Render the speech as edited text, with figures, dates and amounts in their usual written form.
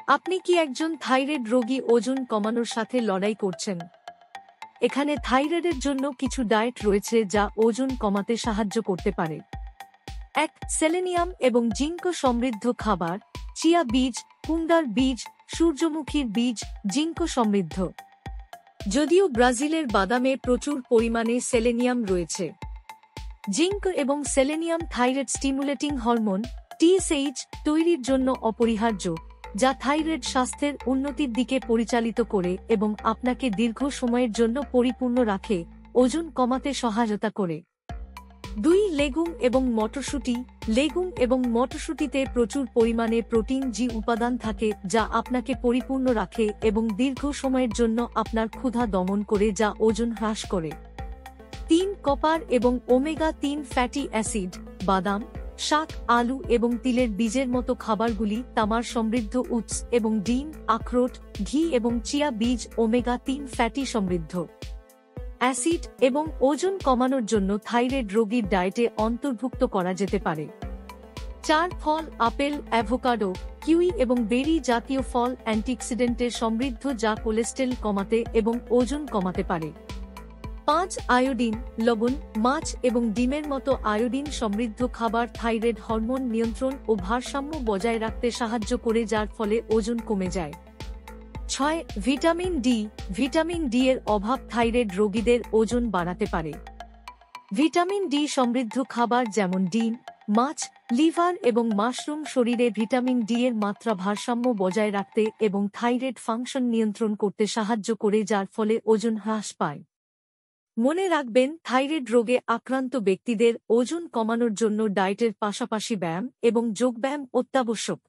আপনি কি একজন থাইরয়েড রোগী ওজন কমানোর সাথে লড়াই করছেন? এখানে থাইরয়েডের জন্য কিছু ডায়েট রয়েছে যা ওজন কমাতে সাহায্য করতে পারে। ১. সেলেনিয়াম এবং জিঙ্ক সমৃদ্ধ খাবার, চিয়া বীজ, কুন্দার বীজ, সূর্যমুখীর বীজ, জিঙ্ক সমৃদ্ধ। যদিও ব্রাজিলের বাদামে প্রচুর পরিমাণে সেলেনিয়াম রয়েছে। জিঙ্ক এবং selenium thyroid stimulating hormone TSH তৈরির জন্য অপরিহার্য, যা থাইরয়েড স্বাস্থ্যের উন্নতির দিকে পরিচালিত করে এবং আপনাকে দীর্ঘ সময়ের জন্য পরিপূর্ণ রাখে, ওজন কমাতে সহায়তা করে। ২. লেগুম এবং মটরশুঁটি। লেগুম এবং মটরশুঁটিতে প্রচুর পরিমাণে প্রোটিন জি উপাদান থাকে যা আপনাকে পরিপূর্ণ রাখে এবং দীর্ঘ সময়ের জন্য আপনার ক্ষুধা দমন করে, যা ওজন হ্রাস করে। ৩. কপার এবং ওমেগা-৩ ফ্যাটি অ্যাসিড। বাদাম, শাক, আলু এবং তিলের বীজের মতো খাবারগুলি তামার সমৃদ্ধ উৎস এবং ডিম, আখরোট, ঘি এবং চিয়া বীজ ওমেগা-৩ ফ্যাটি সমৃদ্ধ। অ্যাসিড এবং ওজন কমানোর জন্য থাইরয়েড রোগীর ডায়েটে অন্তর্ভুক্ত করা যেতে পারে। ৪. ফল, আপেল, অ্যাভোকাডো, কিউই এবং বেরি জাতীয় ফল অ্যান্টিঅক্সিডেন্টে সমৃদ্ধ যা কোলেস্টেরল কমাতে এবং ওজন কমাতে পারে। ৫. আয়োডিন, লবণ, মাছ এবং ডিমের মতো আয়োডিন সমৃদ্ধ খাবার থাইরয়েড হরমোন নিয়ন্ত্রণ ও ভারসাম্য বজায় রাখতে সাহায্য করে, যার ফলে ওজন কমে যায়। ৬. Vitamin D. ভিটামিন ডি এর অভাব থাইরয়েড রোগীদের ওজন বাড়াতে পারে। ভিটামিন ডি সমৃদ্ধ খাবার যেমন ডিম, মাছ, লিভার এবং মাশরুম শরীরে ভিটামিন ডি এর মাত্রা ভারসাম্য বজায় রাখতে এবং থাইরয়েড ফাংশন নিয়ন্ত্রণ করতে সাহায্য করে, যার ফলে ওজন হ্রাস পায়। মনে রাখবেন, থাইরয়েড রোগে আক্রান্ত ব্যক্তিদের ওজন কমানোর জন্য ডায়েটের পাশাপাশি ব্যায়াম এবং যোগব্যায়াম অত্যাবশ্যক।